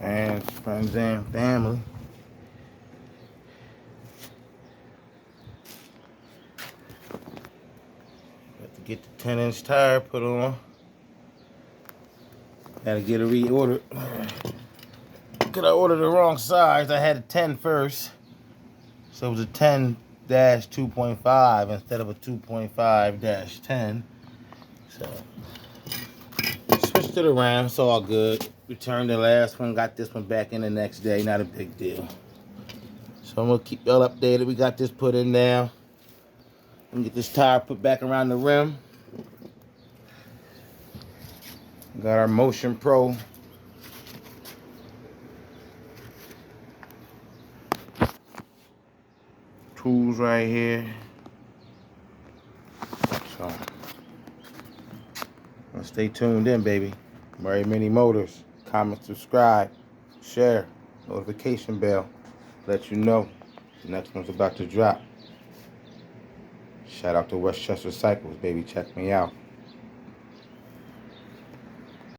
and friends and family. Got to get the 10-inch tire put on. Gotta get it reordered. Cause I ordered the wrong size. I had a 10 first. So it was a 10-2.5 instead of a 2.5-10. So switched it around, it's all good. Returned the last one, got this one back in the next day, not a big deal. So I'm gonna keep y'all updated. We got this put in now. I'm gonna get this tire put back around the rim. Got our Motion Pro tools right here. So stay tuned in, baby. Murray Mini Motors. Comment, subscribe, share, notification bell. Let you know the next one's about to drop. Shout out to Westchester Cycles, baby. Check me out.